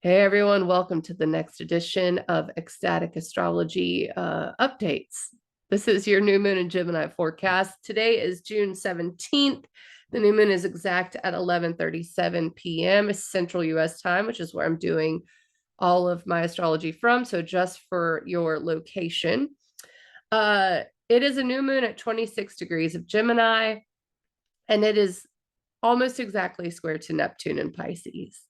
Hey everyone, welcome to the next edition of Ecstatic Astrology Updates. This is your new moon in Gemini forecast. Today is June 17th. The new moon is exact at 11:37 p.m. Central US time, which is where I'm doing all of my astrology from. So just for your location. It is a new moon at 26 degrees of Gemini, and it is almost exactly square to Neptune in Pisces.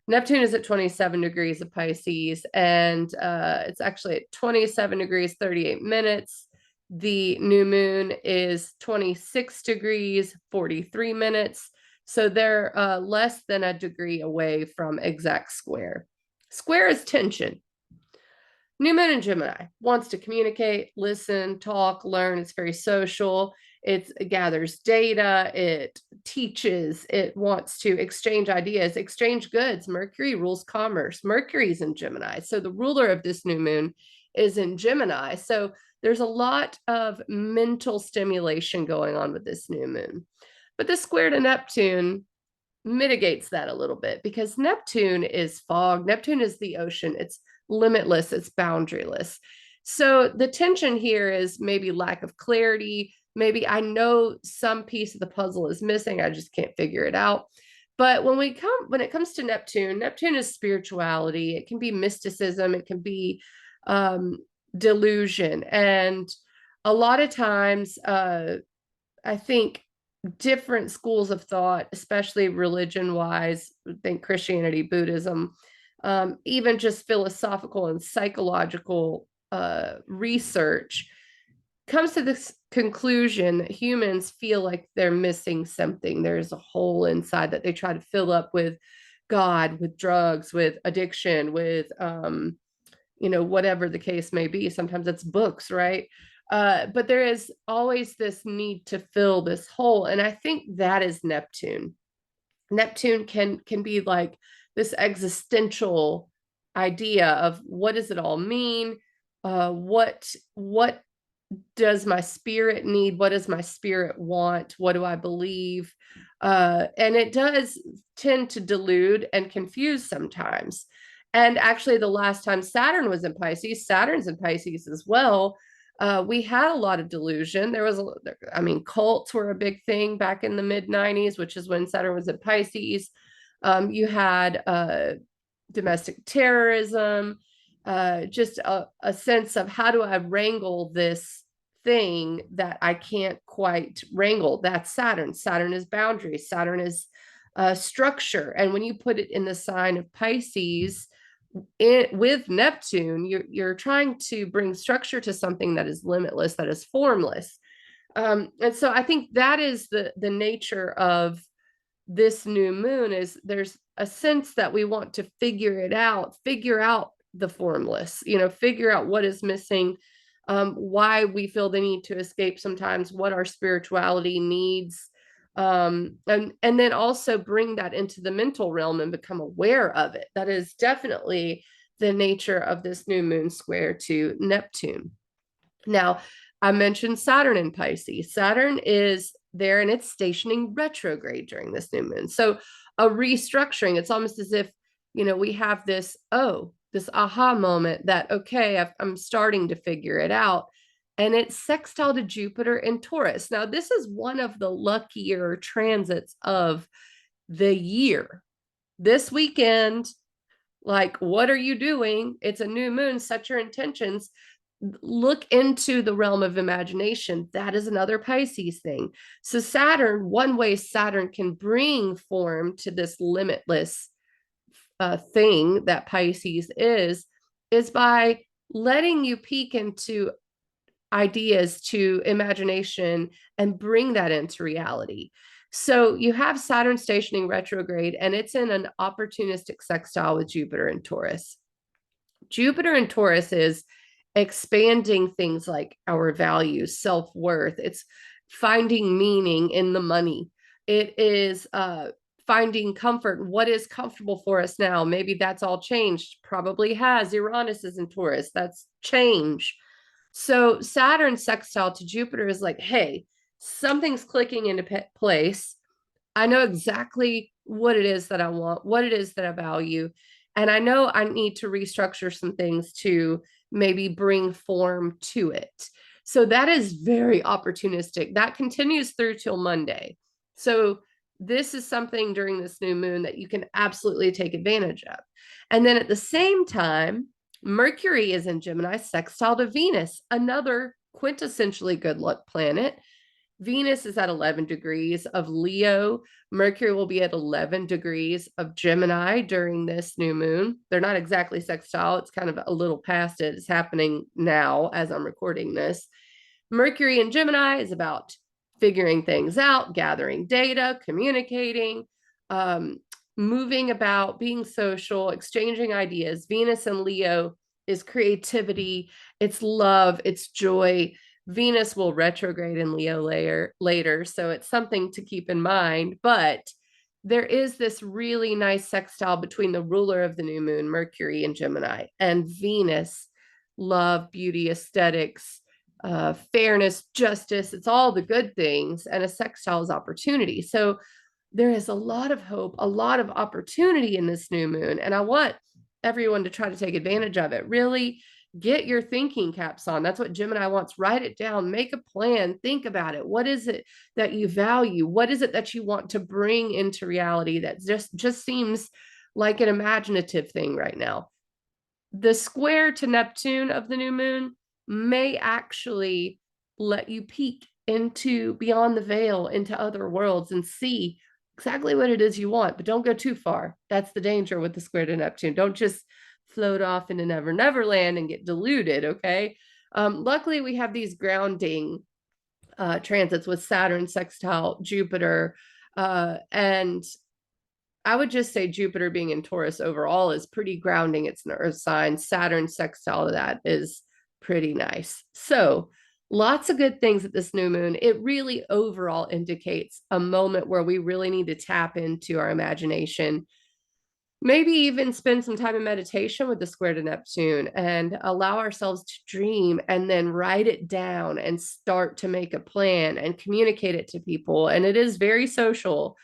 Neptune is at 27 degrees of Pisces, and it's actually at 27 degrees, 38 minutes. The new moon is 26 degrees, 43 minutes. So they're less than a degree away from exact square. Square is tension. New moon in Gemini wants to communicate, listen, talk, learn. It's very social. It gathers data. It teaches. It wants to exchange ideas, exchange goods. Mercury rules commerce. Mercury's in Gemini. So the ruler of this new moon is in Gemini. So there's a lot of mental stimulation going on with this new moon. But the square to Neptune mitigates that a little bit because Neptune is fog. Neptune is the ocean. It's limitless, it's boundaryless. So the tension here is maybe lack of clarity. Maybe I know some piece of the puzzle is missing. I just can't figure it out. But when it comes to Neptune, Neptune is spirituality. It can be mysticism. It can be delusion. And a lot of times, I think different schools of thought, especially religion wise, think Christianity, Buddhism, even just philosophical and psychological research comes to this conclusion that humans feel like they're missing something. There's a hole inside that they try to fill up with God, with drugs, with addiction, with whatever the case may be. Sometimes it's books, right? But there is always this need to fill this hole. And I think that is Neptune. Neptune can be like this existential idea of what does it all mean? What does my spirit need? What does my spirit want? What do I believe? And it does tend to delude and confuse sometimes. And actually, the last time Saturn was in Pisces, Saturn's in Pisces as well. We had a lot of delusion. Cults were a big thing back in the mid 90s, which is when Saturn was in Pisces. You had domestic terrorism, just a sense of how do I wrangle this thing that I can't quite wrangle. That's Saturn. Saturn is boundaries. Saturn is structure. And when you put it in the sign of Pisces, with Neptune, you're trying to bring structure to something that is limitless, that is formless. And so I think that is the nature of this new moon. Is there's a sense that we want to figure out the formless, figure out what is missing, why we feel the need to escape sometimes, what our spirituality needs, and then also bring that into the mental realm and become aware of it. That is definitely the nature of this new moon square to Neptune. Now, I mentioned Saturn in Pisces. Saturn is there and it's stationing retrograde during this new moon. So a restructuring, it's almost as if, we have this aha moment that, okay, I'm starting to figure it out. And it's sextile to Jupiter in Taurus. Now, this is one of the luckier transits of the year. This weekend, like, what are you doing? It's a new moon, set your intentions. Look into the realm of imagination. That is another Pisces thing. So Saturn, one way Saturn can bring form to this limitless thing that Pisces is by letting you peek into ideas, to imagination, and bring that into reality. So you have Saturn stationing retrograde, and it's in an opportunistic sextile with Jupiter and Taurus. Jupiter and Taurus is expanding things like our values, self-worth. It's finding meaning in the money. It is finding comfort. What is comfortable for us now? Maybe that's all changed. Probably has. Uranus is in Taurus. That's change. So Saturn sextile to Jupiter is like, hey, something's clicking into place. I know exactly what it is that I want, what it is that I value. And I know I need to restructure some things to maybe bring form to it. So that is very opportunistic. That continues through till Monday. So this is something during this new moon that you can absolutely take advantage of. And then at the same time, Mercury is in Gemini, sextile to Venus, another quintessentially good luck planet. Venus is at 11 degrees of Leo. Mercury will be at 11 degrees of Gemini during this new moon. They're not exactly sextile. It's kind of a little past it. It's happening now as I'm recording this. Mercury in Gemini is about figuring things out, gathering data, communicating, moving about, being social, exchanging ideas. Venus in Leo is creativity, it's love, it's joy. Venus will retrograde in Leo later, so it's something to keep in mind. But there is this really nice sextile between the ruler of the new moon, Mercury in Gemini, and Venus, love, beauty, aesthetics, fairness, justice. It's all the good things, and a sextile is opportunity. So there is a lot of hope, a lot of opportunity in this new moon, and I want everyone to try to take advantage of it. Really get your thinking caps on. That's what Gemini wants. Write it down, make a plan, think about it. What is it that you value? What is it that you want to bring into reality that just seems like an imaginative thing right now? The square to Neptune of the new moon may actually let you peek into beyond the veil into other worlds and see exactly what it is you want, but don't go too far. That's the danger with the square to Neptune. Don't just float off into Never Land and get deluded, okay? Luckily, we have these grounding transits with Saturn sextile Jupiter, and I would just say Jupiter being in Taurus overall is pretty grounding. It's an earth sign. Saturn sextile to that is pretty nice. So lots of good things at this new moon. It really overall indicates a moment where we really need to tap into our imagination. Maybe even spend some time in meditation with the square to Neptune and allow ourselves to dream and then write it down and start to make a plan and communicate it to people. And it is very social.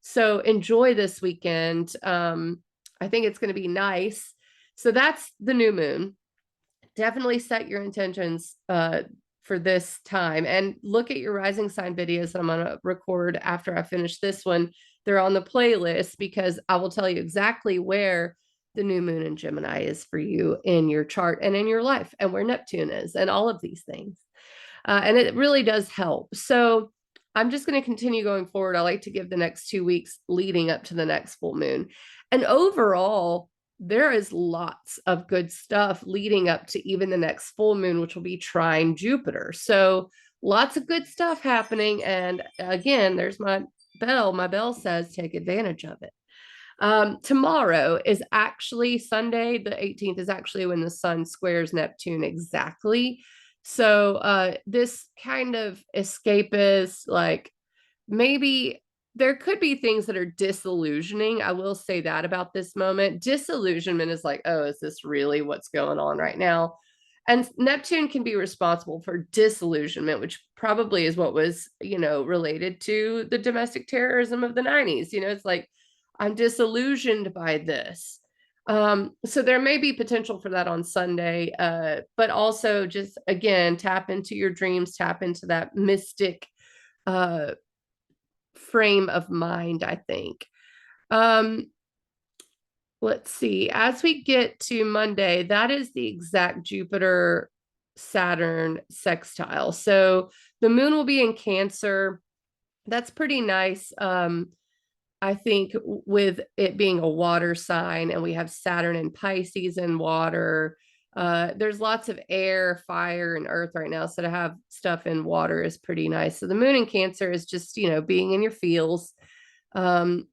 So enjoy this weekend. I think it's going to be nice. So that's the new moon. Definitely set your intentions for this time and look at your rising sign videos that I'm going to record after I finish this one. They're on the playlist because I will tell you exactly where the new moon in Gemini is for you in your chart and in your life, and where Neptune is, and all of these things. And it really does help. So I'm just going to continue going forward. I like to give the next 2 weeks leading up to the next full moon. And overall, there is lots of good stuff leading up to even the next full moon, which will be trine Jupiter. So lots of good stuff happening. And again, there's my bell. My bell says take advantage of it. Tomorrow is actually Sunday. The 18th is actually when the sun squares Neptune exactly. So this kind of escapist, like maybe there could be things that are disillusioning. I will say that about this moment. Disillusionment is like, oh, is this really what's going on right now? And Neptune can be responsible for disillusionment, which probably is what was, related to the domestic terrorism of the 90s. It's like, I'm disillusioned by this. So there may be potential for that on Sunday, but also just, again, tap into your dreams, tap into that mystic frame of mind, I think. Let's see. As we get to Monday, that is the exact Jupiter Saturn sextile. So the moon will be in Cancer. That's pretty nice. I think with it being a water sign, and we have Saturn and Pisces in water. There's lots of air, fire, and earth right now. So to have stuff in water is pretty nice. So the moon in Cancer is just, being in your feels. And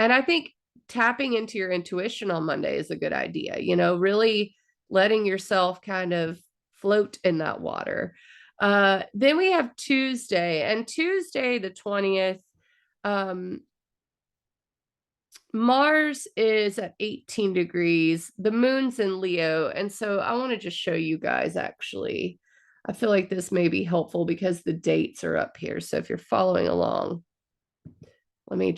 I think tapping into your intuition on Monday is a good idea, really letting yourself kind of float in that water. Then we have Tuesday, and Tuesday, the 20th, Mars is at 18 degrees. The moon's in Leo. And so I want to just show you guys, actually. I feel like this may be helpful because the dates are up here. So if you're following along, let me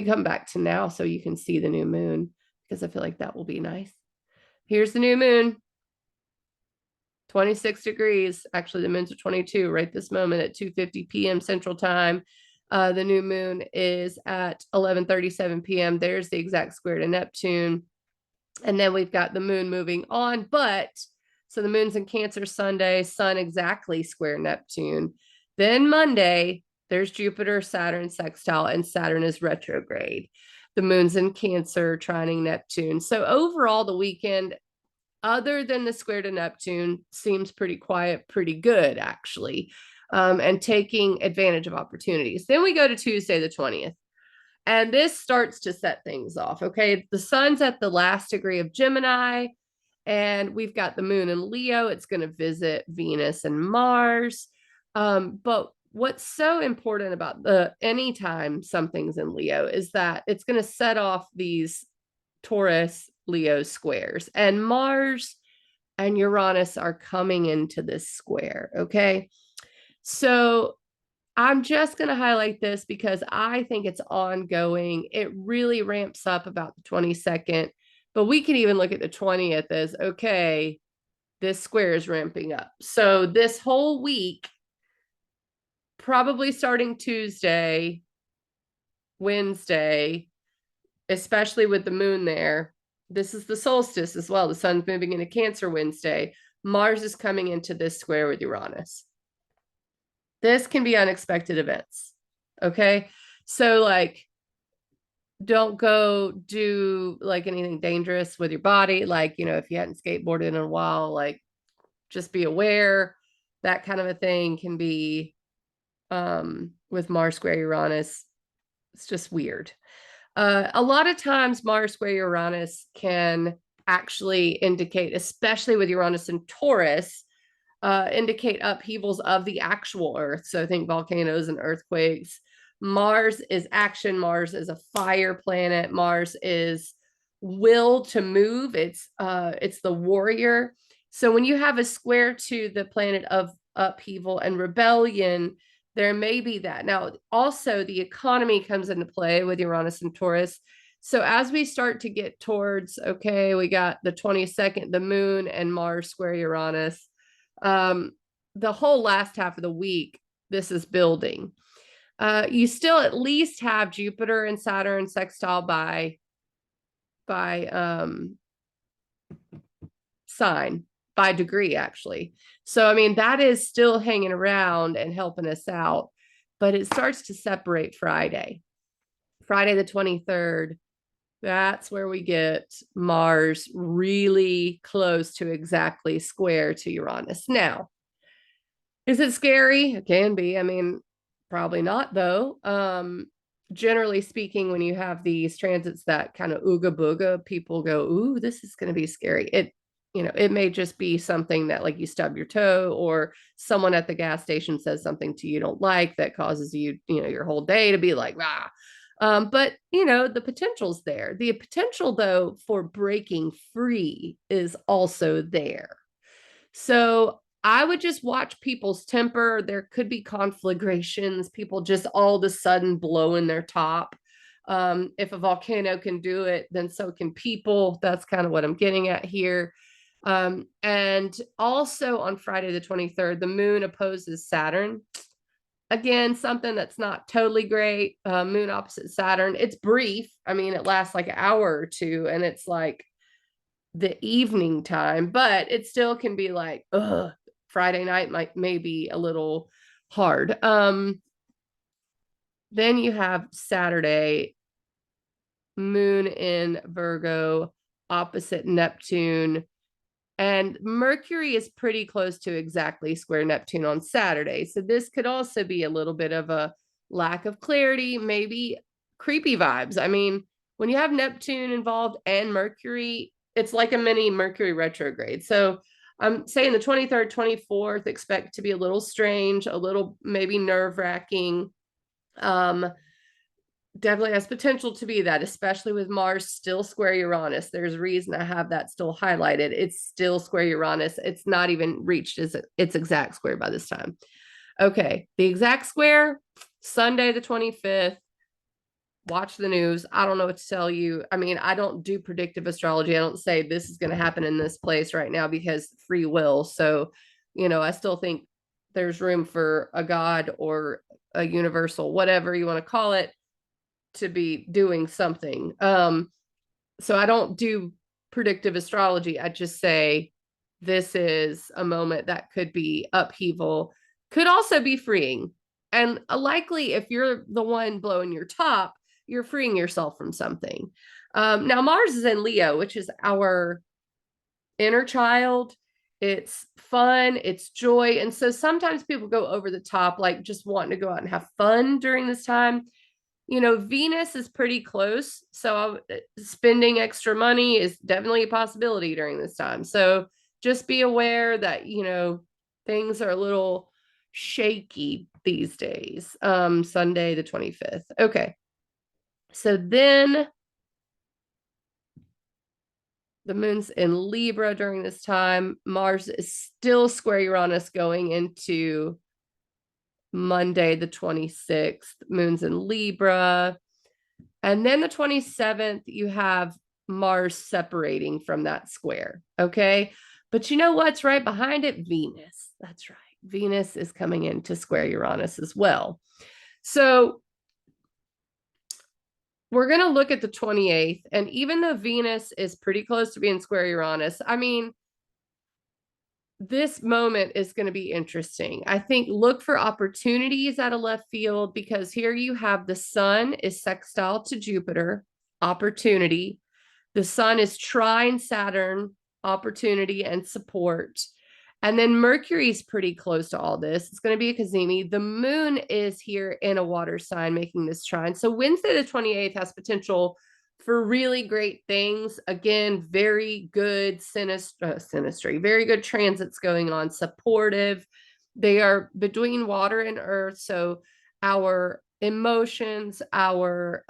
come back to now so you can see the new moon. because I feel like that will be nice. Here's the new moon. 26 degrees. Actually, the moon's at 22 right this moment at 2:50 p.m. Central Time. The new moon is at 11:37 p.m. There's the exact square to Neptune. And then we've got the moon moving on. But so the moon's in Cancer Sunday, sun exactly square Neptune. Then Monday, there's Jupiter, Saturn sextile, and Saturn is retrograde. The moon's in Cancer, trining Neptune. So overall, the weekend, other than the square to Neptune, seems pretty quiet, pretty good, actually, and taking advantage of opportunities. Then we go to Tuesday, the 20th. And this starts to set things off. Okay. The sun's at the last degree of Gemini, and we've got the moon in Leo. It's going to visit Venus and Mars. But what's so important about the anytime something's in Leo is that it's going to set off these Taurus Leo squares, and Mars and Uranus are coming into this square. Okay. So I'm just going to highlight this because I think it's ongoing. It really ramps up about the 22nd, but we can even look at the 20th as, okay, this square is ramping up. So this whole week, probably starting Tuesday, Wednesday, especially with the moon there, this is the solstice as well. The sun's moving into Cancer Wednesday. Mars is coming into this square with Uranus. This can be unexpected events. Okay. So like, don't go do like anything dangerous with your body. Like, you know, if you hadn't skateboarded in a while, like just be aware. That kind of a thing can be with Mars square Uranus. It's just weird. A lot of times Mars square Uranus can actually indicate, especially with Uranus and Taurus, indicate upheavals of the actual Earth. So think volcanoes and earthquakes. Mars is action. Mars is a fire planet. Mars is will to move. It's the warrior. So when you have a square to the planet of upheaval and rebellion, there may be that. Now, also the economy comes into play with Uranus and Taurus. So as we start to get towards, okay, we got the 22nd, the moon and Mars square Uranus. The whole last half of the week, this is building. You still at least have Jupiter and Saturn sextile by sign, by degree, actually. So, I mean, that is still hanging around and helping us out, but it starts to separate Friday the 23rd. That's where we get Mars really close to exactly square to Uranus. Now, is it scary? It can be. I mean, probably not, though. Generally speaking, when you have these transits that kind of ooga booga, people go, ooh, this is going to be scary. It may just be something that like you stub your toe, or someone at the gas station says something to you don't like that causes you, your whole day to be like, ah. But the potential's there. The potential, though, for breaking free is also there. So I would just watch people's temper. There could be conflagrations, people just all of a sudden blowing their top. If a volcano can do it, then so can people. That's kind of what I'm getting at here. And also on Friday the 23rd, the moon opposes Saturn. Again, something that's not totally great. Moon opposite Saturn. It's brief. I mean, it lasts like an hour or two, and it's like the evening time, but it still can be like, ugh, Friday night may be a little hard. Then you have Saturday, moon in Virgo, opposite Neptune. And Mercury is pretty close to exactly square Neptune on Saturday. So this could also be a little bit of a lack of clarity, maybe creepy vibes. I mean, when you have Neptune involved and Mercury, it's like a mini Mercury retrograde. So I'm saying the 23rd, 24th, expect to be a little strange, a little maybe nerve-wracking. Definitely has potential to be that, especially with Mars still square Uranus. There's a reason I have that still highlighted. It's still square Uranus. It's not even reached its exact square by this time. Okay, the exact square, Sunday the 25th. watch the news. I don't know what to tell you. I mean, I don't do predictive astrology. I don't say this is going to happen in this place right now because free will. So, I still think there's room for a God or a universal, whatever you want to call it, to be doing something. So I don't do predictive astrology. I just say this is a moment that could be upheaval, could also be freeing. And likely, if you're the one blowing your top, you're freeing yourself from something. Now, Mars is in Leo, which is our inner child. It's fun, it's joy. And so sometimes people go over the top, like just wanting to go out and have fun during this time. Venus is pretty close. So spending extra money is definitely a possibility during this time. So just be aware that, things are a little shaky these days. Sunday, the 25th. Okay. So then the moon's in Libra during this time. Mars is still square Uranus going into Monday, the 26th. Moon's in Libra. And then the 27th, you have Mars separating from that square. Okay. But you know what's right behind it? Venus. That's right. Venus is coming into square Uranus as well. So we're going to look at the 28th. And even though Venus is pretty close to being square Uranus, I mean, this moment is going to be interesting. I think look for opportunities out of left field, because here you have the sun is sextile to Jupiter, opportunity. The sun is trine Saturn, opportunity and support. And then Mercury is pretty close to all this. It's going to be a cazimi. The moon is here in a water sign making this trine. So Wednesday the 28th has potential for really great things. Again, very good synastry, very good transits going on, supportive. They are between water and earth. So our emotions, our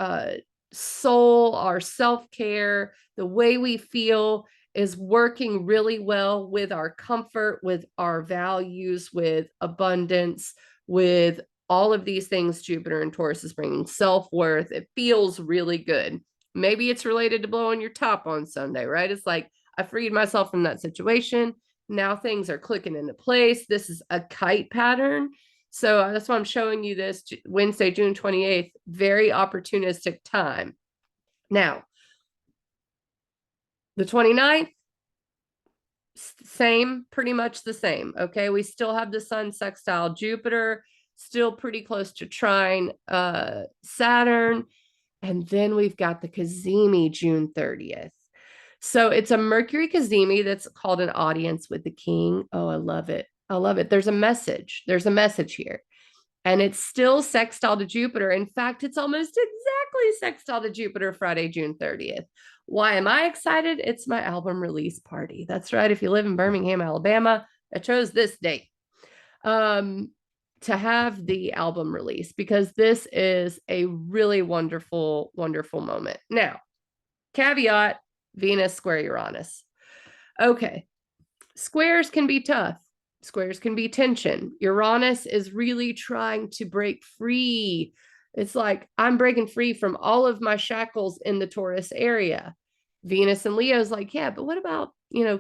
soul, our self-care, the way we feel is working really well with our comfort, with our values, with abundance, with all of these things Jupiter and Taurus is bringing, self-worth. It feels really good. Maybe it's related to blowing your top on Sunday, right? It's like, I freed myself from that situation. Now things are clicking into place. This is a kite pattern. So that's why I'm showing you this Wednesday, June 28th, very opportunistic time. Now, the 29th, same, pretty much the same. Okay, we still have the sun sextile Jupiter, still pretty close to trine Saturn. And then we've got the cazimi June 30th. So it's a Mercury cazimi that's called an audience with the king. Oh, I love it. I love it. There's a message. There's a message here. And it's still sextile to Jupiter. In fact, it's almost exactly sextile to Jupiter Friday, June 30th. Why am I excited? It's my album release party. That's right. If you live in Birmingham, Alabama, I chose this date to have the album release, because this is a really wonderful, wonderful moment. Now, caveat, Venus square Uranus. Okay. Squares can be tough. Squares can be tension. Uranus is really trying to break free. It's like, I'm breaking free from all of my shackles in the Taurus area. Venus and Leo is like, yeah, but what about,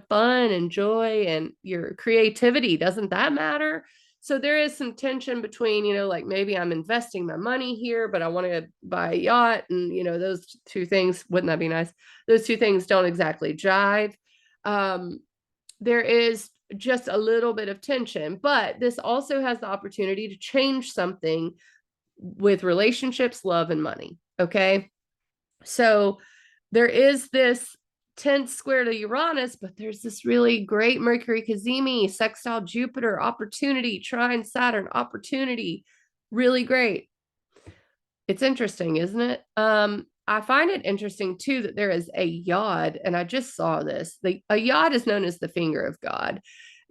fun and joy and your creativity? Doesn't that matter? So there is some tension between, like maybe I'm investing my money here, but I want to buy a yacht. And, those two things, wouldn't that be nice? Those two things don't exactly jive. There is just a little bit of tension, but this also has the opportunity to change something with relationships, love, and money. Okay. So there is this tense square to Uranus, but there's this really great Mercury cazimi, sextile Jupiter, opportunity, trine Saturn, opportunity, really great. It's interesting, isn't it? I find it interesting too that there is a yod, and I just saw this. A yod is known as the finger of God,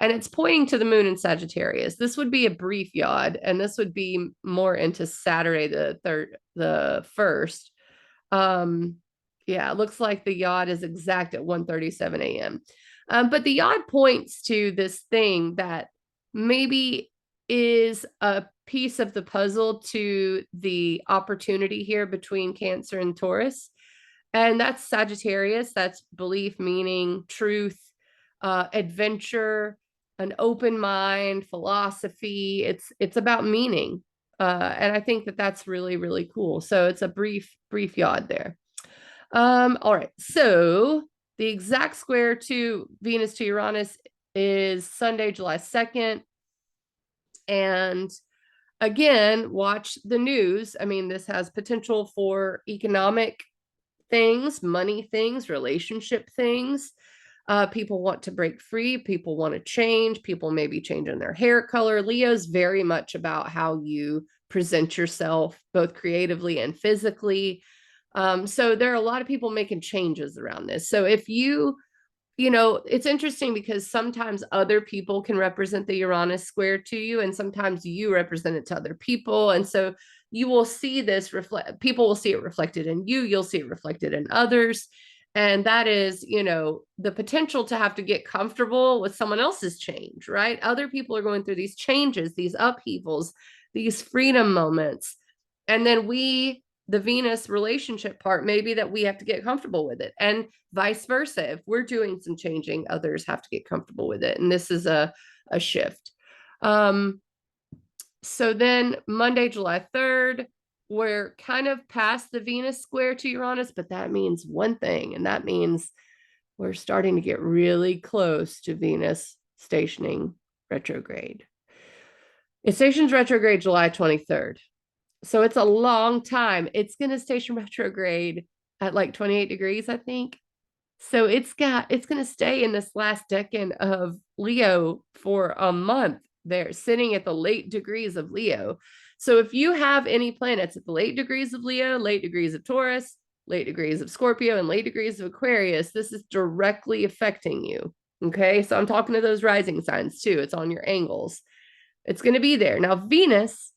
and it's pointing to the moon in Sagittarius. This would be a brief yod, and this would be more into Saturday the 1st. Yeah, it looks like the yod is exact at 1:37 a.m. But the yod points to this thing that maybe is a piece of the puzzle to the opportunity here between Cancer and Taurus. And that's Sagittarius. That's belief, meaning, truth, adventure, an open mind, philosophy. It's about meaning. And I think that that's really, really cool. So it's a brief yod there. All right. So the exact square to Venus to Uranus is Sunday, July 2nd. And again, watch the news. I mean, this has potential for economic things, money things, relationship things. People want to break free. People want to change. People may be changing their hair color. Leo's very much about how you present yourself, both creatively and physically. So there are a lot of people making changes around this. So if it's interesting because sometimes other people can represent the Uranus square to you, and sometimes you represent it to other people. And so you will see this people will see it reflected in you, you'll see it reflected in others. And that is, the potential to have to get comfortable with someone else's change, right? Other people are going through these changes, these upheavals, these freedom moments. And then the Venus relationship part, maybe that we have to get comfortable with it. And vice versa. If we're doing some changing, others have to get comfortable with it. And this is a shift. So then Monday, July 3rd, we're kind of past the Venus square to Uranus, but that means one thing, and that means we're starting to get really close to Venus stationing retrograde. It stations retrograde July 23rd. So it's a long time. It's going to station retrograde at like 28 degrees, I think. So it's going to stay in this last decan of Leo for a month. They're sitting at the late degrees of Leo. So if you have any planets at the late degrees of Leo, late degrees of Taurus, late degrees of Scorpio, and late degrees of Aquarius, this is directly affecting you. Okay. So I'm talking to those rising signs too. It's on your angles. It's going to be there. Now, Venus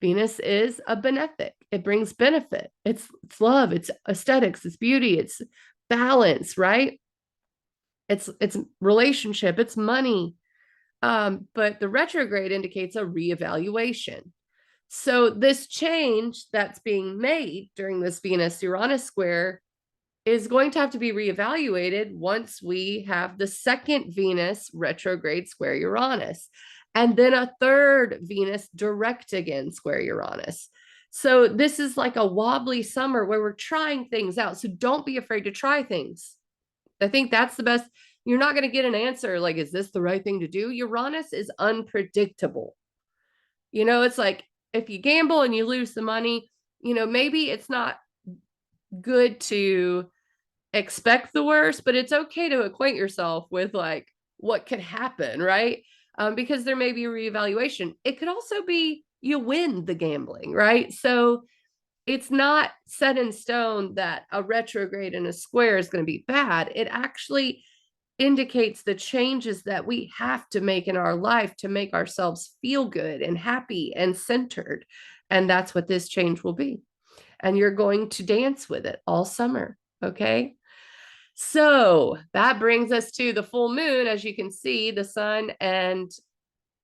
is a benefic. It brings benefit. It's love. It's aesthetics. It's beauty. It's balance, right? It's relationship. It's money. But the retrograde indicates a reevaluation. So this change that's being made during this Venus-Uranus square is going to have to be reevaluated once we have the second Venus retrograde square Uranus, and then a third Venus direct again square Uranus. So this is like a wobbly summer where we're trying things out. So don't be afraid to try things. I think that's the best. You're not going to get an answer like, is this the right thing to do? Uranus is unpredictable. It's like if you gamble and you lose the money, maybe it's not good to expect the worst, but it's okay to acquaint yourself with like what could happen, right? Because there may be a reevaluation. It could also be you win the gambling, right? So it's not set in stone that a retrograde in a square is going to be bad. It actually indicates the changes that we have to make in our life to make ourselves feel good and happy and centered. And that's what this change will be. And you're going to dance with it all summer. Okay. So that brings us to the full moon. As you can see, the sun and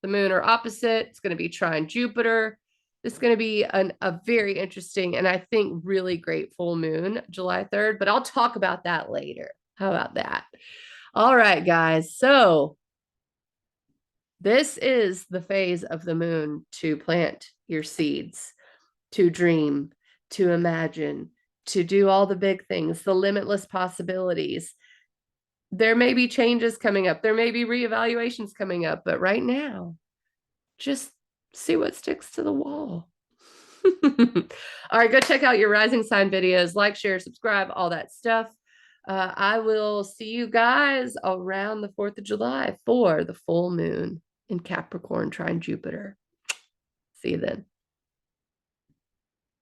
the moon are opposite. It's going to be trine Jupiter. This is going to be a very interesting and I think really great full moon, July 3rd, but I'll talk about that later. How about that? All right, guys. So this is the phase of the moon to plant your seeds, to dream, to imagine, to do all the big things, the limitless possibilities. There may be changes coming up. There may be reevaluations coming up, but right now, just see what sticks to the wall. All right, go check out your rising sign videos, like, share, subscribe, all that stuff. I will see you guys around the 4th of July for the full moon in Capricorn trine Jupiter. See you then.